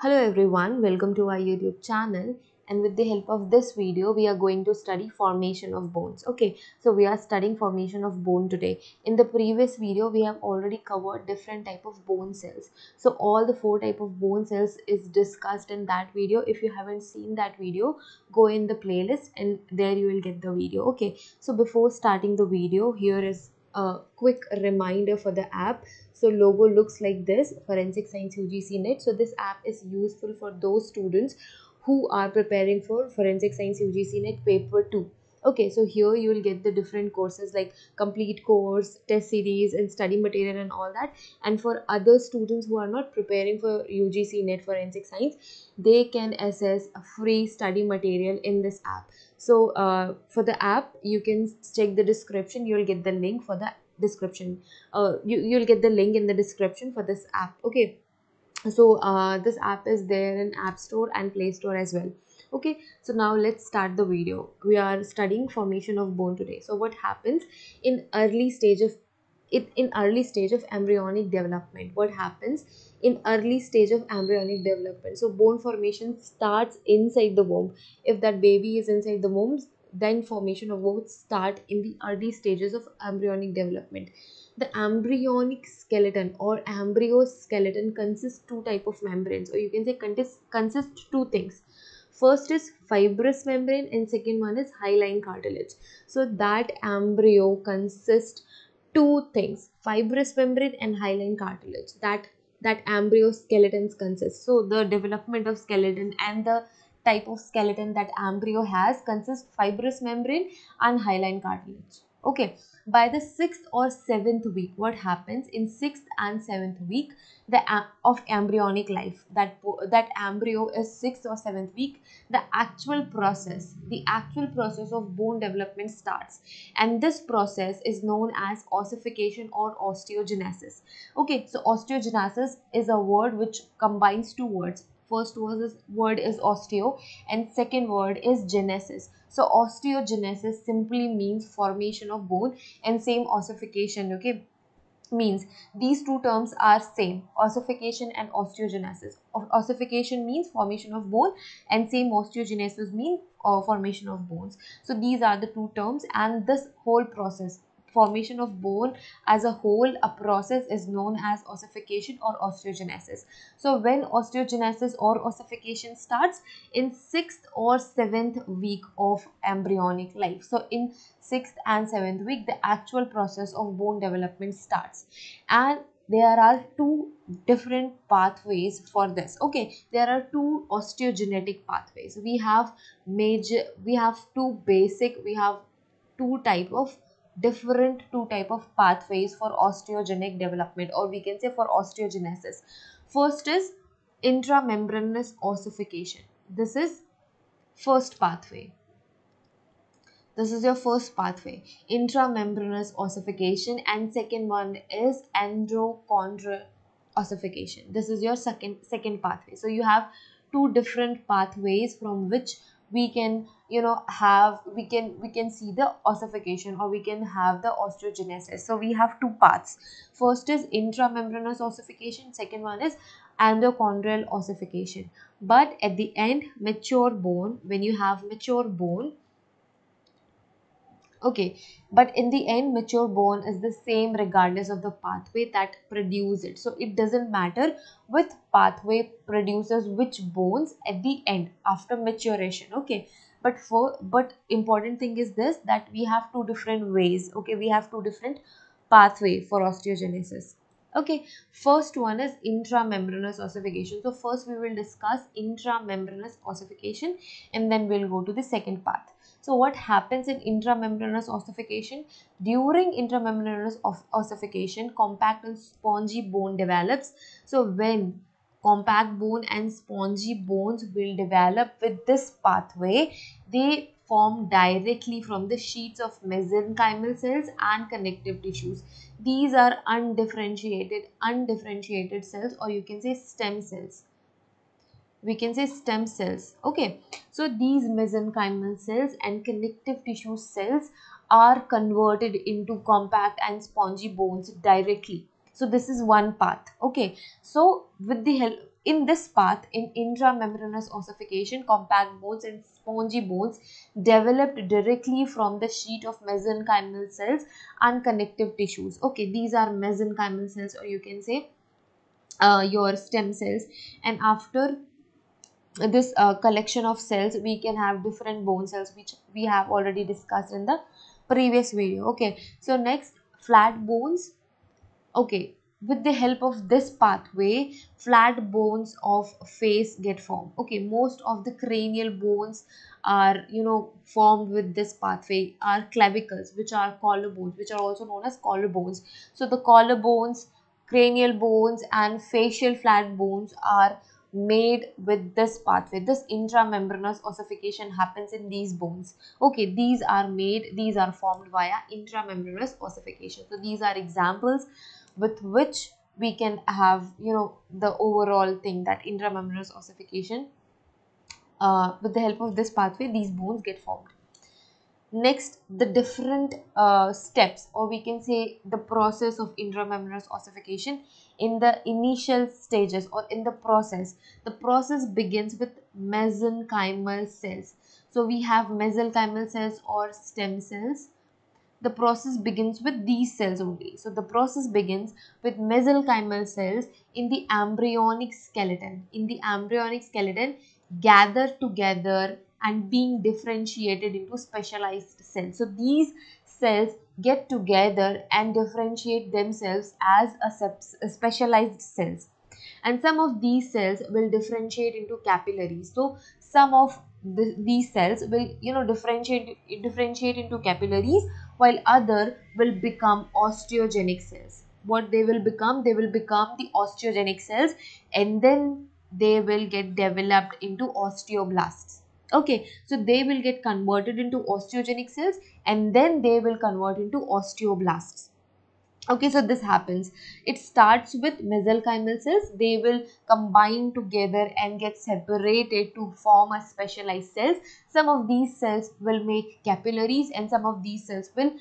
Hello everyone, welcome to our YouTube channel, and with the help of this video we are going to study formation of bones. Okay, so we are studying formation of bone today. In the previous video we have already covered different type of bone cells. So all the four type of bone cells is discussed in that video. If you haven't seen that video, go in the playlist and there you will get the video. Okay, so before starting the video, here is a quick reminder for the app. So logo looks like this, Forensic Science UGC NET. So this app is useful for those students who are preparing for Forensic Science UGC NET paper 2. Okay, so here you will get the different courses like complete course, test series and study material and all that. And for other students who are not preparing for UGC NET Forensic Science, they can access a free study material in this app. So for the app, you can check the description. You will get the link for the description. You'll get the link in the description for this app. Okay, so this app is there in App Store and Play Store as well. Okay, so now let's start the video. We are studying formation of bone today. So what happens in early stage of embryonic development? What happens in early stage of embryonic development? So bone formation starts inside the womb. If that baby is inside the womb, then formation of bones start in the early stages of embryonic development. The embryonic skeleton or embryoskeleton consists two type of membranes, or you can say consists two things. First is fibrous membrane and second one is hyaline cartilage. So that embryo consists two things, fibrous membrane and hyaline cartilage. That embryo skeletons consist. So the development of skeleton and the type of skeleton that embryo has consists fibrous membrane and hyaline cartilage. Okay, by the 6th or 7th week, what happens in 6th and 7th week of embryonic life, that embryo is 6th or 7th week, the actual process of bone development starts, and this process is known as ossification or osteogenesis. Okay, so osteogenesis is a word which combines two words. First word is osteo and second word is genesis. So osteogenesis simply means formation of bone, and same ossification, okay, means these two terms are same, ossification and osteogenesis. Ossification means formation of bone and same osteogenesis means formation of bones. So these are the two terms, and this whole process, formation of bone as a whole, a process, is known as ossification or osteogenesis. So when osteogenesis or ossification starts in 6th or 7th week of embryonic life. So in 6th and 7th week, the actual process of bone development starts, and there are two different pathways for this. Okay, there are two osteogenetic pathways. We have two basic, we have two type of pathways for osteogenic development, or we can say for osteogenesis. First is intramembranous ossification. This is first pathway. This is your first pathway, intramembranous ossification, and second one is endochondral ossification. This is your second pathway. So you have two different pathways from which we can we can see the ossification, or we can have the osteogenesis. So we have two paths. First is intramembranous ossification, second one is endochondral ossification. But at the end, mature bone, when you have mature bone, okay, but in the end, mature bone is the same regardless of the pathway that produce it. So it doesn't matter which pathway produces which bones at the end after maturation. Okay, but important thing is this, that we have two different ways. Okay, we have two different pathway for osteogenesis. Okay, first one is intramembranous ossification. So first we will discuss intramembranous ossification, and then we'll go to the second path. So what happens in intramembranous ossification? During intramembranous ossification, compact and spongy bone develops. So when compact bone and spongy bones will develop with this pathway, they form directly from the sheets of mesenchymal cells and connective tissues. These are undifferentiated cells, or you can say stem cells. We can say stem cells. Okay, so these mesenchymal cells and connective tissue cells are converted into compact and spongy bones directly. So this is one path. Okay, so with the help in this path, in intramembranous ossification, compact bones and spongy bones developed directly from the sheet of mesenchymal cells and connective tissues. Okay, these are mesenchymal cells, or you can say your stem cells. And after this collection of cells, we can have different bone cells, which we have already discussed in the previous video. Okay, so next, flat bones. Okay, with the help of this pathway, flat bones of face get formed. Okay, most of the cranial bones are, formed with this pathway, are clavicles, which are collarbones, which are also known as collarbones. So the collarbones, cranial bones and facial flat bones are made with this pathway. This intramembranous ossification happens in these bones. Okay, these are formed via intramembranous ossification. So these are examples with which we can have, the overall thing, that intramembranous ossification, with the help of this pathway, these bones get formed. Next, the different steps, or we can say the process of intramembranous ossification. In the initial stages, or in the process begins with mesenchymal cells. So we have mesenchymal cells or stem cells. The process begins with these cells only. So the process begins with mesenchymal cells in the embryonic skeleton. In the embryonic skeleton, gather together and being differentiated into specialized cells. So these cells get together and differentiate themselves as a specialized cells, and some of these cells will differentiate into capillaries. So some of these cells will, differentiate into capillaries, while other will become osteogenic cells. What they will become? They will become the osteogenic cells, and then they will get developed into osteoblasts. Okay, so they will get converted into osteogenic cells, and then they will convert into osteoblasts. Okay, so this happens. It starts with mesenchymal cells. They will combine together and get separated to form a specialized cells. Some of these cells will make capillaries, and some of these cells will,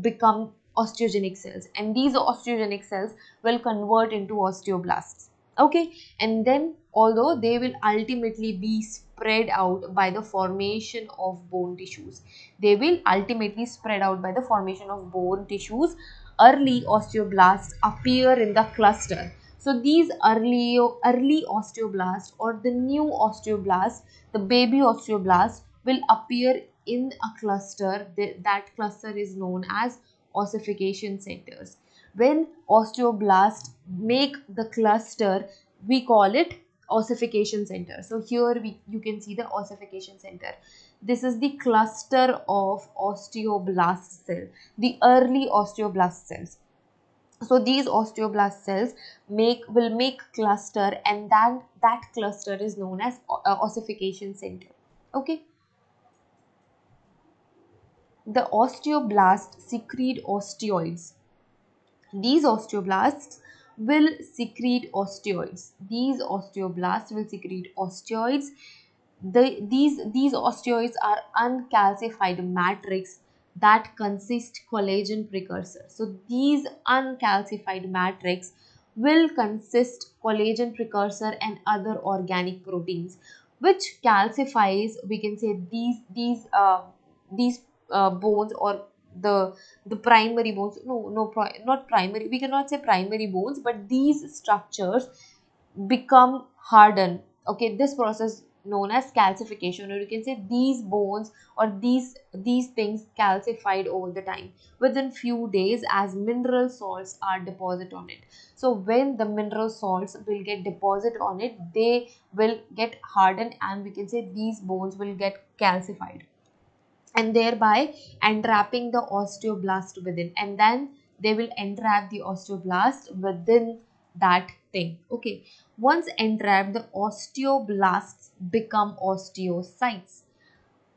become osteogenic cells, and these osteogenic cells will convert into osteoblasts. Okay, and then although they will ultimately be spread out by the formation of bone tissues, they will ultimately spread out by the formation of bone tissues. Early osteoblasts appear in the cluster. So these early osteoblasts, or the new osteoblasts, the baby osteoblasts, will appear in a cluster. That cluster is known as ossification centers. When osteoblasts make the cluster, we call it ossification center. So here you can see the ossification center. This is the cluster of osteoblast cell, the early osteoblast cells. So these osteoblast cells will make cluster, and then that cluster is known as ossification center. Okay, the osteoblasts secrete osteoids. These osteoblasts will secrete osteoids. These osteoblasts will secrete osteoids. These osteoids are uncalcified matrix that consist collagen precursors. So these uncalcified matrix will consist collagen precursor and other organic proteins, which calcifies, we can say, these bones, or the primary bones. Not primary, we cannot say primary bones, but these structures become hardened. Okay, this process known as calcification, or you can say these bones, or these things calcified over the time within few days, as mineral salts are deposited on it. So when the mineral salts will get deposited on it, they will get hardened, and we can say these bones will get calcified, and thereby entrapping the osteoblast within, and then they will entrap the osteoblast within that thing. Okay, once entrapped, the osteoblasts become osteocytes.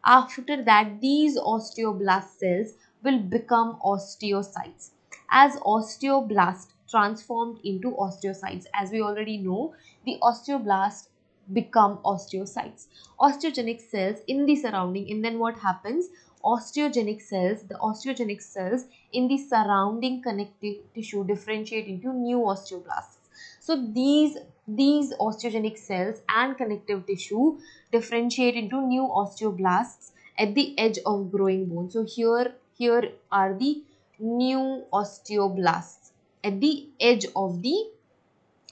After that, these osteoblast cells will become osteocytes. As osteoblast transformed into osteocytes, as we already know, the osteoblast become osteocytes, osteogenic cells in the surrounding. And then what happens? the osteogenic cells in the surrounding connective tissue differentiate into new osteoblasts. So these osteogenic cells and connective tissue differentiate into new osteoblasts at the edge of growing bone. So here are the new osteoblasts at the edge of the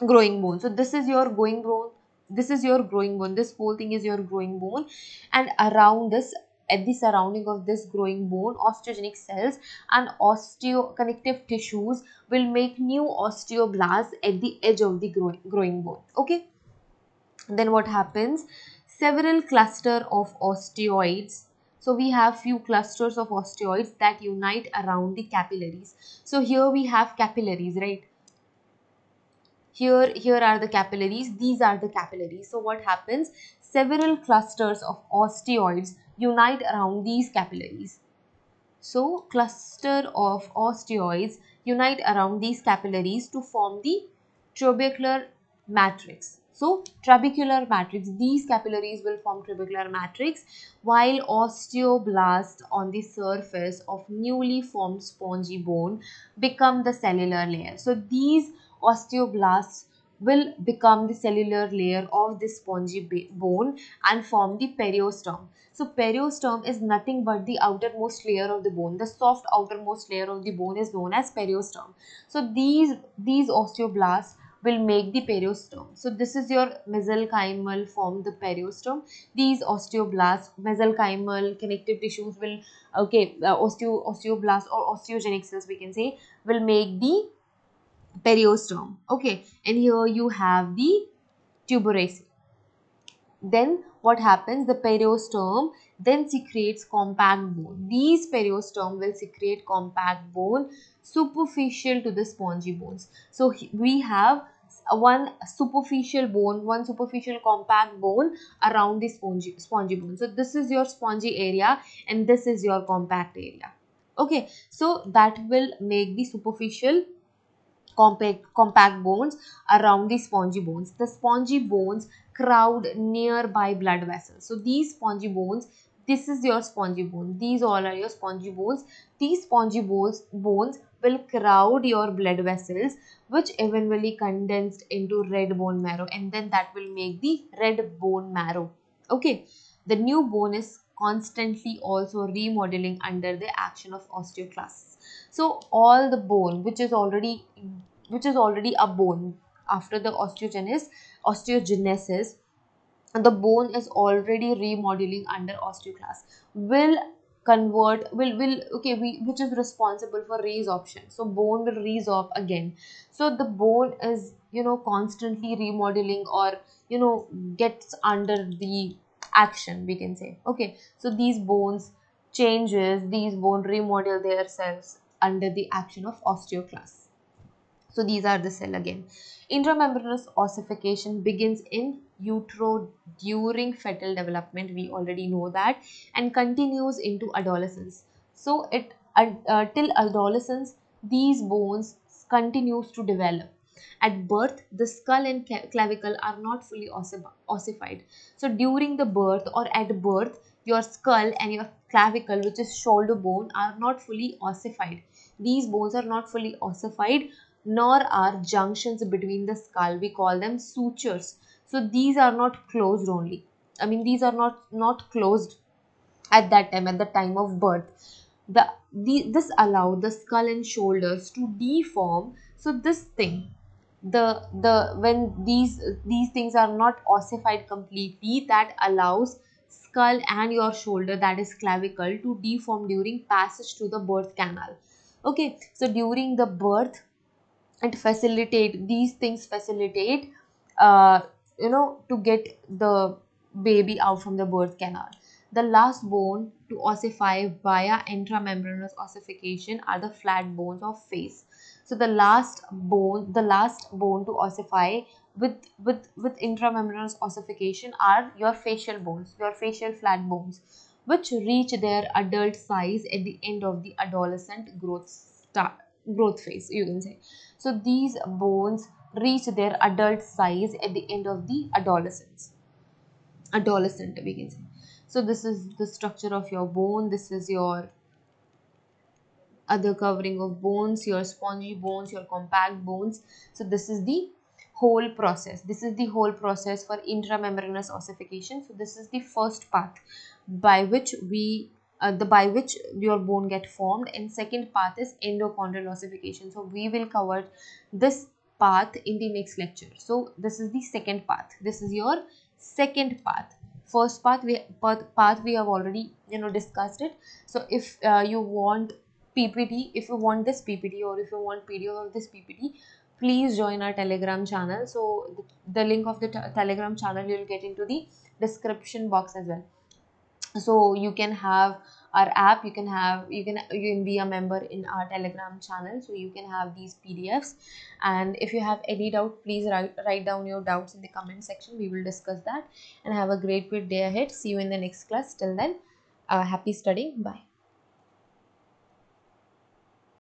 growing bone. So this is your growing bone. This is your growing bone. This whole thing is your growing bone, and around this, at the surrounding of this growing bone, osteogenic cells and osteoconnective tissues will make new osteoblasts at the edge of the growing bone. Okay. Then what happens? Several cluster of osteoids. So we have few clusters of osteoids that unite around the capillaries. So here we have capillaries, right? Here are the capillaries. These are the capillaries. So what happens? Several clusters of osteoids unite around these capillaries. So cluster of osteoids unite around these capillaries to form the trabecular matrix. So trabecular matrix, these capillaries will form trabecular matrix, while osteoblasts on the surface of newly formed spongy bone become the cellular layer. So these osteoblasts will become the cellular layer of this spongy bone and form the periosteum. So periosteum is nothing but the outermost layer of the bone. The soft outermost layer of the bone is known as periosteum. So these osteoblasts will make the periosteum. So this is your mesenchymal form, the periosteum. These osteoblasts, mesenchymal connective tissues will, okay, osteoblasts or osteogenic cells we can say, will make the periosteum. Okay, and here you have the tuberaceae. Then what happens? The periosteum then secretes compact bone. These periosteum will secrete compact bone superficial to the spongy bones. So we have one superficial bone, one superficial compact bone around the spongy bone. So this is your spongy area and this is your compact area. Okay, so that will make the superficial compact bones around the spongy bones. The spongy bones crowd nearby blood vessels. So these spongy bones, this is your spongy bone. These all are your spongy bones. These spongy bones will crowd your blood vessels, which eventually condensed into red bone marrow, and then that will make the red bone marrow. Okay, the new bone is constantly also remodeling under the action of osteoclasts. So all the bone which is already a bone after the osteogenesis, the bone is already remodeling under osteoclast, will convert will okay we which is responsible for resorption. So bone will resorb again. So the bone is constantly remodeling, or gets under the action, we can say. Okay, so these bone remodel themselves under the action of osteoclast. So these are the cell again. Intramembranous ossification begins in utero during fetal development. We already know that, and continues into adolescence. So till adolescence, these bones continues to develop. At birth, the skull and clavicle are not fully ossified. So during the birth or at birth, your skull and your clavicle, which is shoulder bone, are not fully ossified. These bones are not fully ossified, nor are junctions between the skull. We call them sutures. So these are not closed only. I mean, these are not closed at that time, at the time of birth. This allowed the skull and shoulders to deform. So this thing, the when these things are not ossified completely, that allows skull and your shoulder, that is clavicle, to deform during passage to the birth canal. Okay, so during the birth, and facilitate these things facilitate uh, to get the baby out from the birth canal. The last bone to ossify via intramembranous ossification are the flat bones of face. So the last bone to ossify with intramembranous ossification are your facial bones, your facial flat bones, which reach their adult size at the end of the adolescent growth phase, you can say. So these bones reach their adult size at the end of the adolescent, we can say. So this is the structure of your bone. This is your other covering of bones, your spongy bones, your compact bones. So this is the whole process. This is the whole process for intramembranous ossification. So this is the first path by which by which your bone get formed, and second path is endochondral ossification. So we will cover this path in the next lecture. So this is the second path. This is your second path. First path we have already discussed it. So if you want PPT, if you want this PPT or if you want PDF of this PPT, please join our Telegram channel. So the link of the Telegram channel you will get into the description box as well. So you can have our app, you can be a member in our Telegram channel, so you can have these PDFs. And if you have any doubt, please write down your doubts in the comment section. We will discuss that. And have a great day ahead. See you in the next class. Till then, happy studying. Bye.